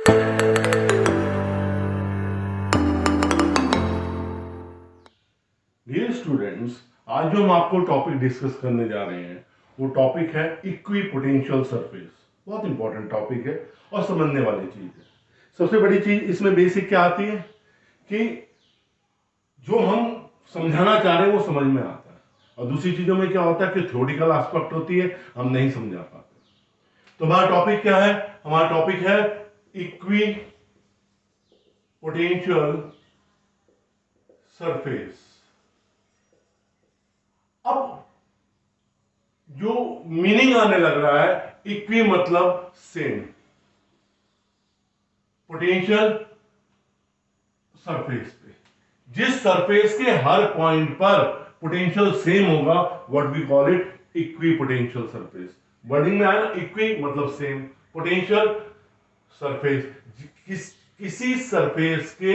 Dear students, आज जो हम आपको टॉपिक डिस्कस करने जा रहे हैं वो टॉपिक है इक्विपोटेंशियल सरफेस। बहुत इंपॉर्टेंट टॉपिक है और समझने वाली चीज है। सबसे बड़ी चीज इसमें बेसिक क्या आती है कि जो हम समझाना चाह रहे हैं वो समझ में आता है, और दूसरी चीजों में क्या होता है कि थ्योरेटिकल एस्पेक्ट होती है, हम नहीं समझा पाते। तो हमारा टॉपिक क्या है? हमारा टॉपिक है इक्वी पोटेंशियल सरफेस। अब जो मीनिंग आने लग रहा है, इक्वी मतलब सेम, पोटेंशियल सरफेस पे जिस सरफेस के हर पॉइंट पर पोटेंशियल सेम होगा, what we call it equi potential surface. Wording में आया ना, इक्वी मतलब सेम, पोटेंशियल सरफेस किसी सरफेस के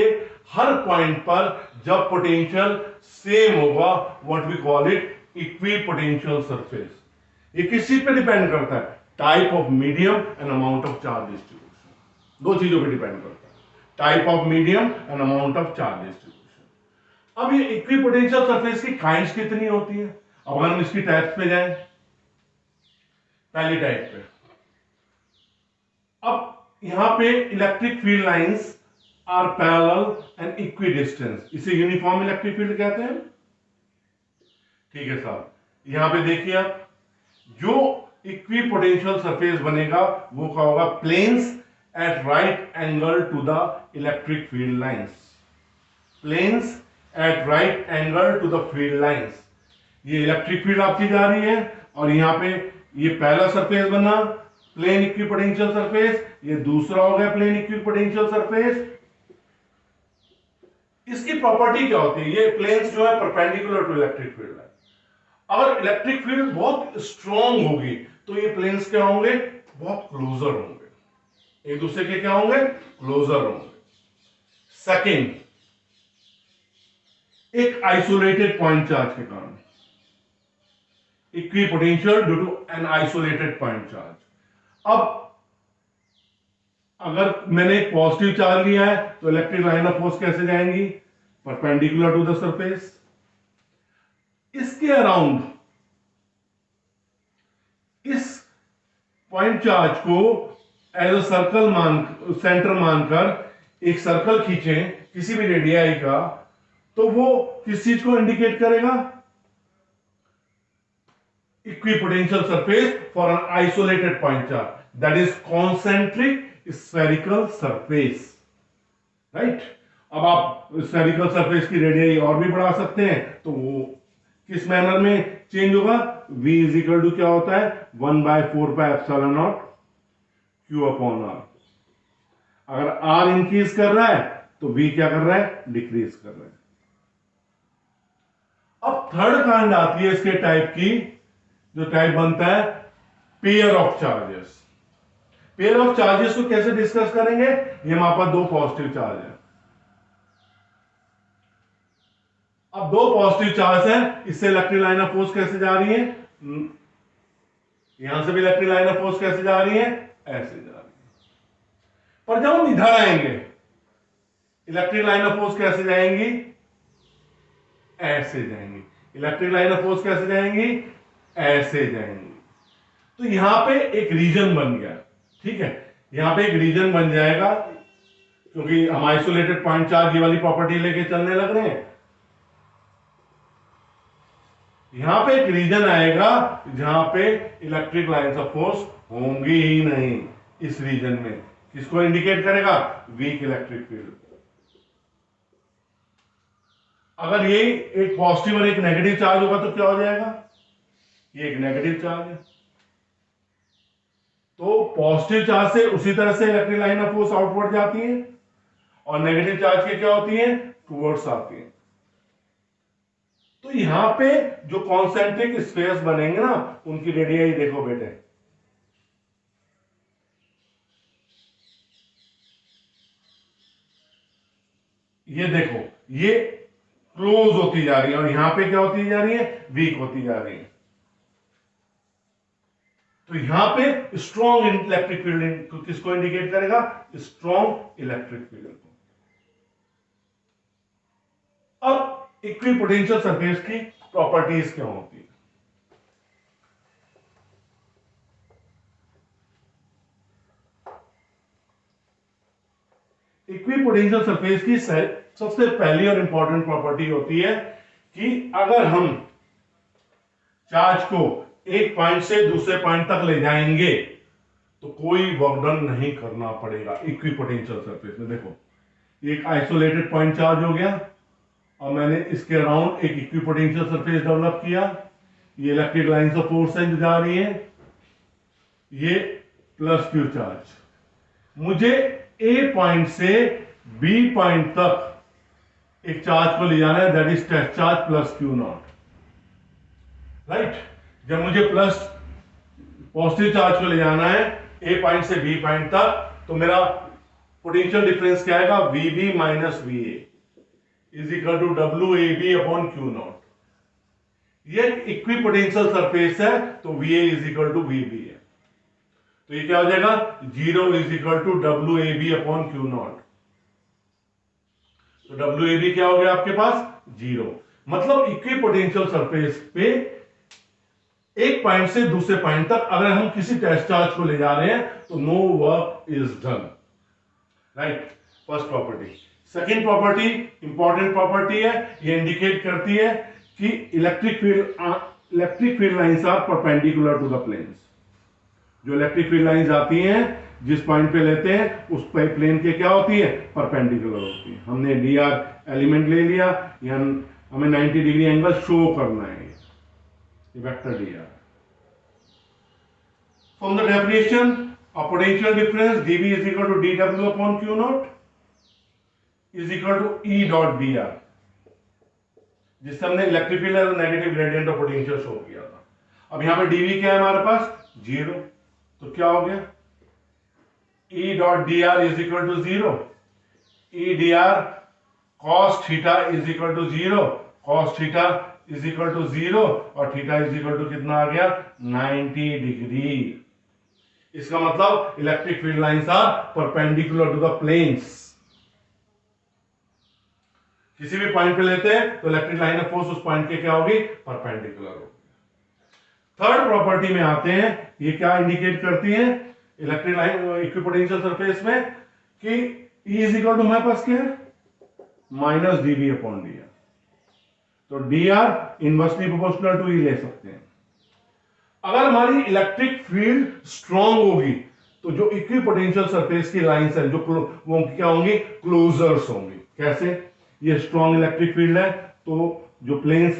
हर पॉइंट पर जब पोटेंशियल सेम होगा, what we call it equi potential surface. ये किस चीज पे डिपेंड करता है? Type of medium and amount of charge distribution. दो चीजों पे डिपेंड करता है, type of medium and amount of charge distribution. अब ये इक्विपोटेंशियल सरफेस की काइंड्स कितनी होती है? अब अगर हम इसकी टाइप्स पे जाएं, पहली टाइप पे, अब यहां पे electric field lines are parallel and equidistance, इसे यूनिफॉर्म इलेक्ट्रिक फील्ड कहते हैं। ठीक है साहब, यहां पे देखिए आप, जो इक्विपोटेंशियल सरफेस बनेगा वो क्या होगा? Planes at right angle to the electric field lines. Planes at right angle to the field lines. ये इलेक्ट्रिक फील्ड आपकी जा रही है और यहां पे ये पहला सरफेस बना प्लेन इक्विपोटेंशियल सरफेस, ये दूसरा हो गया प्लेन इक्विपोटेंशियल सरफेस। इसकी प्रॉपर्टी क्या होती है? ये प्लेन्स जो है परपेंडिकुलर टू इलेक्ट्रिक फील्ड है। अगर इलेक्ट्रिक फील्ड बहुत स्ट्रॉन्ग होगी तो ये प्लेन्स क्या होंगे? बहुत क्लोजर होंगे, एक दूसरे के क्या होंगे? क्लोजर होंगे। सेकंड, एक आइसोलेटेड पॉइंट चार्ज के कारण, equipotential due to an isolated point charge. अब अगर मैंने एक पॉजिटिव चार्ज लिया है तो इलेक्ट्रिक लाइन ऑफ फोर्स कैसे जाएंगी? Perpendicular to the surface. इसके अराउंड इस पॉइंट चार्ज को एज अ सर्कल सेंटर मानकर एक सर्कल खींचें किसी भी रेडियाई का, तो वो किस चीज को इंडिकेट करेगा? Equipotential surface for an isolated point charge, that is concentric spherical surface. Right? अब आप स्फेरिकल सरफेस की रेडियाई और भी बढ़ा सकते हैं, तो वो किस मैनर में चेंज होगा? V इज इक्वल टू क्या होता है? 1/4πε0 Q अपॉन R। अगर R इंक्रीज कर रहा है तो V क्या कर रहा है? डिक्रीज कर रहा है। अब थर्ड काइंड आती है इसके टाइप की, जो टाइप बनता है pair of charges. Pair of charges को कैसे डिस्कस करेंगे? ये हमारे पास दो पॉजिटिव चार्ज है। अब दो पॉजिटिव चार्ज है, इससे इलेक्ट्रिक लाइन ऑफ फोर्स कैसे जा रही है? यहां से भी इलेक्ट्रिक लाइन ऑफ फोर्स कैसे जा रही है? ऐसे जा रही है। पर जब हम इधर आएंगे, इलेक्ट्रिक लाइन ऑफ फोर्स कैसे जाएंगी? ऐसे जाएंगी। इलेक्ट्रिक लाइन ऑफ फोर्स कैसे जाएंगी? ऐसे जाएंगी। तो यहां पे एक रीजन बन गया। ठीक है, यहां पे एक रीजन बन जाएगा, क्योंकि हम आइसोलेटेड पॉइंट चार्ज की वाली प्रॉपर्टी लेके चलने लग रहे हैं। यहां पे एक रीजन आएगा जहां पे इलेक्ट्रिक लाइंस ऑफ फोर्स होंगी ही नहीं। इस रीजन में किसको इंडिकेट करेगा? Week electric field. अगर ये एक पॉजिटिव और एक नेगेटिव चार्ज होगा तो क्या हो जाएगा? ये एक नेगेटिव चार्ज है, तो पॉजिटिव चार्ज से उसी तरह से electric line of force outward जाती है, और नेगेटिव चार्ज के क्या होती है? टुवर्ड्स आती है। तो यहां पे जो कॉन्सेंट्रिक स्पेस बनेंगे ना, उनकी रेडियाई देखो बेटे, ये देखो, ये क्लोज होती जा रही है और यहां पे क्या होती जा रही है? वीक होती जा रही है। तो यहां पे स्ट्रॉन्ग इलेक्ट्रिक फील्ड किसको इंडिकेट करेगा? स्ट्रॉन्ग इलेक्ट्रिक फील्ड को। अब इक्विपोटेंशियल सरफेस की प्रॉपर्टीज क्या होती है? इक्विपोटेंशियल सरफेस की सबसे पहली और इंपॉर्टेंट प्रॉपर्टी होती है कि अगर हम चार्ज को एक पॉइंट से दूसरे पॉइंट तक ले जाएंगे तो कोई वर्क डन नहीं करना पड़ेगा इक्विपोटेंशियल सरफेस में। देखो, एक आइसोलेटेड पॉइंट चार्ज हो गया और मैंने इसके अराउंड एक इक्विपोटेंशियल सरफेस डेवलप किया। ये इलेक्ट्रिक लाइंस ऑफ फोर्स हैं जो जा रही हैं, ये प्लस क्यू चार्ज। मुझे ए पॉइंट से बी पॉइंट तक एक चार्ज को ले जाना है, that is test charge plus q not, right. जब मुझे प्लस पॉजिटिव चार्ज को ले जाना है ए पॉइंट से बी पॉइंट तक, तो मेरा पोटेंशियल डिफरेंस क्या आएगा? VB minus V is equal to W A B upon q not. ये इक्विपोटेंशियल सरफेस है तो V A is equal to V B है, तो ये क्या हो जाएगा? 0 is equal to W A B upon q not. तो डब्ल्यू ए बी क्या हो गया आपके पास? 0। मतलब इक्विपोटेंशियल सरफेस पे एक पॉइंट से दूसरे पॉइंट तक अगर हम किसी टेस्ट चार्ज को ले जा रहे हैं तो no work is done, right. First property. Second property important property है, ये इंडिकेट करती है कि electric field lines are perpendicular to the planes. जो इलेक्ट्रिक फील्ड लाइंस आती हैं जिस पॉइंट पे लेते हैं उस प्लेन के क्या होती है? परपेंडिकुलर होती है। हमने डी आर एलिमेंट ले लिया, या हमें 90 डिग्री एंगल शो करना है, vector D R. From the definition of potential difference dV is equal to dW upon Q naught is equal to E dot dr, जिससे हमने इलेक्ट्रिक फील्ड और negative gradient of potential show किया था। अब यहां पे dV क्या है हमारे पास? 0। तो क्या हो गया? E dot dr is equal to 0। E dr cos theta is equal to 0, cos theta is equal to 0 और थीटा is equal to कितना आ गया? 90 डिग्री। इसका मतलब electric field lines are perpendicular to the planes. किसी भी point पे लेते हैं तो इलेक्ट्रिक लाइन ऑफ फोर्स उस पॉइंट के क्या होगी? परपेंडिकुलर होगी। थर्ड प्रॉपर्टी में आते हैं, ये क्या इंडिकेट करती है इलेक्ट्रिक लाइन इक्विपोटेंशियल सरफेस में कि E इज इक्वल टू हमारे पास क्या है? Minus dV upon dr। तो dr inversely proportional to E ले सकते हैं। अगर हमारी इलेक्ट्रिक फील्ड स्ट्रांग होगी तो जो इक्विपोटेंशियल सरफेस की लाइंस है जो वो क्या होंगी? क्लोजर्स होंगी। कैसे? ये स्ट्रांग इलेक्ट्रिक फील्ड है तो जो प्लेन्स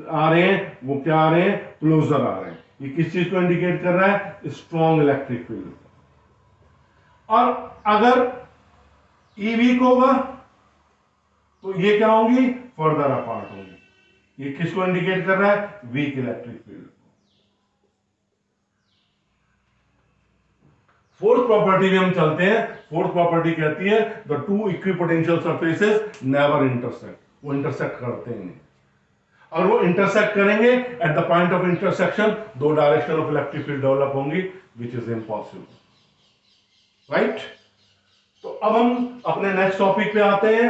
आ रहे हैं वो क्या आ रहे हैं? क्लोजर आ रहे हैं। ये किस चीज को इंडिकेट कर रहा है? Strong electric field. और अगर ई वीक होगा तो ये क्या होंगी? फर्दर अपार्ट होंगी। ये किसको इंडिकेट कर रहा है? Weak electric field. Fourth property में हम चलते हैं। फोर्थ प्रॉपर्टी कहती है the two equipotential surfaces never intersect. वो इंटरसेक्ट करते ही नहीं। और वो इंटरसेक्ट करेंगे at the point of intersection दो direction of electric field develop होंगी, विच इज इम्पॉसिबल, राइट। तो अब हम अपने नेक्स्ट टॉपिक पे आते हैं।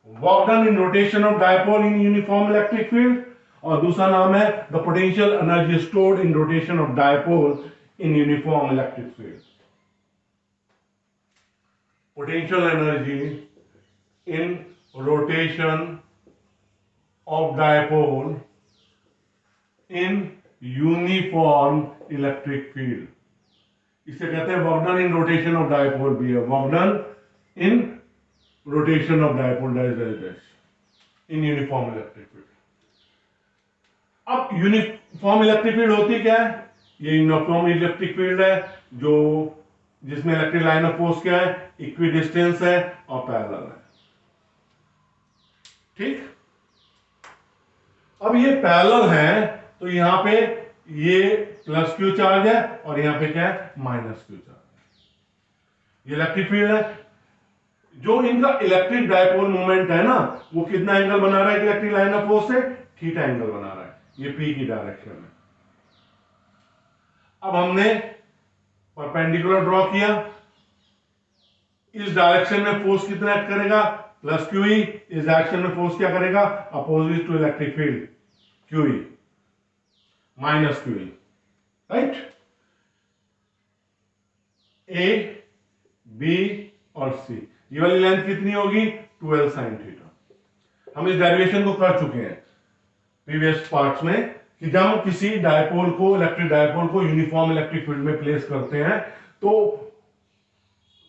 Work done in rotation of dipole in uniform electric field, और दूसरा नाम है the potential energy stored in rotation of dipole in uniform electric field. Potential energy in rotation of dipole in uniform electric field. इसे कहते हैं work done in rotation of dipole भी है, work done in rotation of dipole in uniform electric field. अब uniform electric field होती क्या है? ये यूनिफॉर्म इलेक्ट्रिक फील्ड है जो जिसमें इलेक्ट्रिक लाइन ऑफ फोर्स क्या है? इक्वी डिस्टेंस है और पैरेलल है, ठीक। अब ये पैरेलल है तो यहां पे ये प्लस क्यू चार्ज है और यहां पे क्या है? माइनस क्यू चार्ज है। ये इलेक्ट्रिक फील्ड है। जो इनका इलेक्ट्रिक डायपोल मोमेंट है ना, वो कितना एंगल बना रहा है इलेक्ट्रिक लाइन ऑफ फोर्स से? थीटा एंगल बना रहा है। ये पी की डायरेक्शन है। अब हमने परपेंडिकुलर ड्रॉ किया, इस डायरेक्शन में फोर्स कितना एक्ट करेगा, प्लस क्यूई, इस डायरेक्शन में फोर्स क्या करेगा, opposite to electric field qE minus qE, right. A B और सी, ये वाली लेंथ कितनी होगी, 12 sin थीटा। हम इस डेरिवेशन को कर चुके हैं प्रीवियस पार्ट्स में कि जब हम किसी डायपोल को, इलेक्ट्रिक डायपोल को यूनिफॉर्म इलेक्ट्रिक फील्ड में प्लेस करते हैं तो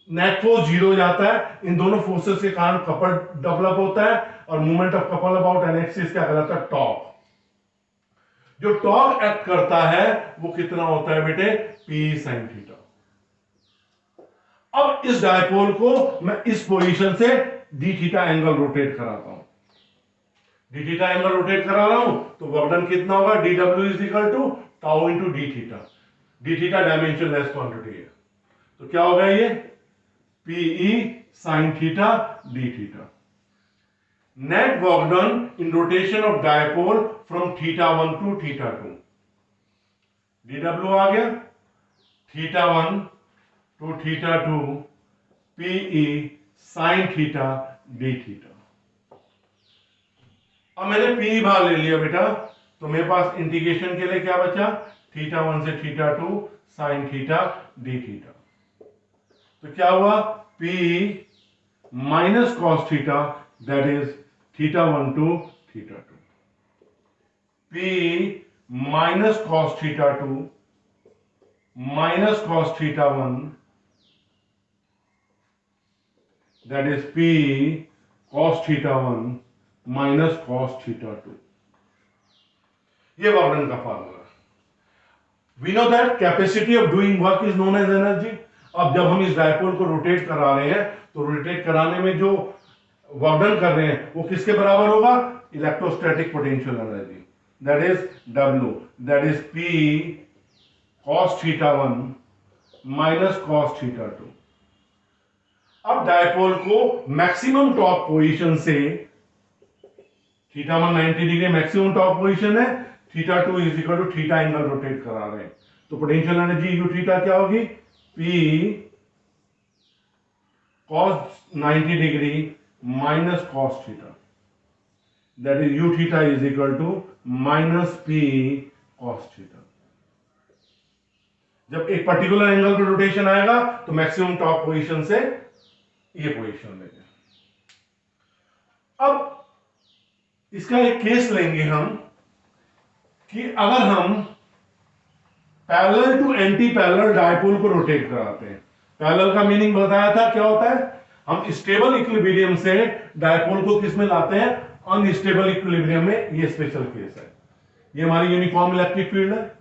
नेट फोर्स जीरो हो जाता है, इन दोनों फोर्सेस के कारण कपल डेवलप होता है और movement of couple about an axis क्या कहलाता है, टॉर्क। जो टॉर्क एक्ट करता है वो कितना होता है बेटे, P sin थीटा। अब इस डायपोल को मैं इस पोजीशन से डी थीटा एंगल रोटेट कराता हूं, डी थीटा एंगल रोटेट करा रहा हूं तो वर्क डन कितना होगा, dw is equal to tau into d theta. D theta dimensionless quantity है तो क्या होगा ये, Pe sin theta d theta. Net work done in rotation of dipole from θ1 to θ2, dw आ गया, θ1 to θ2 Pe sin theta d theta. अब मैंने P बाहर ले लिया बेटा, तो मेरे पास इंटीग्रेशन के लिए क्या बचा, θ1 से θ2 sin थीटा डी थीटा। तो क्या हुआ, P minus cos theta that is θ1 to θ2, P minus cos θ2 minus cos θ1 that is P cos θ1 minus cos θ2। ये वर्क डन का formula. We know that capacity of doing work is known as energy. अब जब हम इस dipole को rotate करा रहे हैं तो रोटेट कराने में जो वर्क डन कर रहे हैं वो किसके बराबर होगा, electrostatic potential energy that is W, that is P cos θ1 minus cos θ2। अब डायपोल को मैक्सिमम टॉर्क पोजीशन से, θ1 90 डिग्री मैक्सिमम टॉर्क पोजीशन है, θ2 is equal to theta angle rotate करा रहे हैं तो पोटेंशियल एनर्जी यू थीटा क्या होगी, P cos 90 degree minus cos theta that is U theta is equal to minus P cos theta. जब एक particular angle पर रोटेशन आएगा तो मैक्सिमम टॉर्क पोजीशन से ये पोजीशन लेंगे। अब इसका एक केस लेंगे हम कि अगर हम parallel to anti parallel dipole को रोटेट कराते हैं। पैरेलल का मीनिंग बताया था क्या होता है, हम स्टेबल इक्विलिब्रियम से डायपोल को किस में लाते हैं, अनस्टेबल इक्विलिब्रियम में। ये स्पेशल केस है, ये हमारी यूनिफॉर्म इलेक्ट्रिक फील्ड है।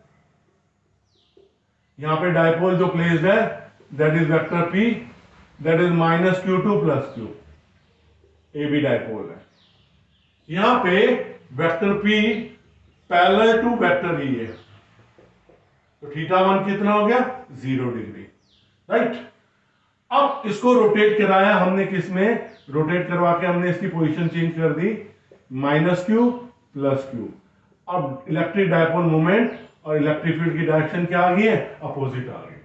यहां पे डायपोल जो प्लेस्ड है that is vector P that is minus Q2 plus Q, A B dipole है। यहां पे vector P parallel to vector E है तो θ1 कितना हो गया, 0 डिग्री, राइट। अब इसको रोटेट कराया हमने, किस में रोटेट करवा के हमने इसकी पोजीशन चेंज कर दी, माइनस Q प्लस Q। अब इलेक्ट्रिक डायपोल मोमेंट और इलेक्ट्रिक फील्ड की डायरेक्शन क्या आ गई है, अपोजिट आ गई।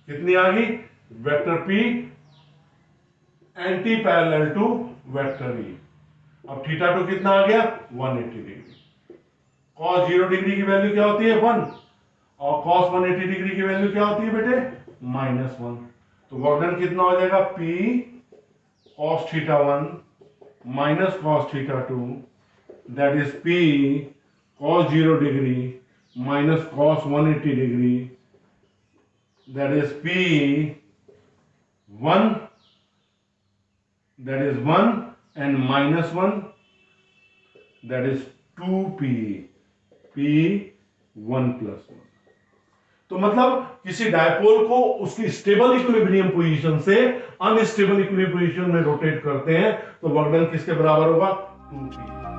कितनी आ गई, vector P anti parallel to vector E। अब θ2 कितना आ गया, 180 डिग्री। cos 0 डिग्री की वैल्यू क्या होती है, 1, और cos 180 डिग्री की वैल्यू क्या होती है बेटे, -1। तो वर्क डन कितना हो जाएगा, P cos θ1 minus cos θ2 that is P cos 0 degree minus cos 180 degree that is P 1 that is 1 and minus 1 that is 2P, P 1 plus 1। तो मतलब किसी डायपोल को उसकी स्टेबल इक्विलिब्रियम पोजीशन से अनस्टेबल इक्विलिब्रियम पोजीशन में rotate करते हैं तो वर्क डन किसके बराबर होगा, 2P।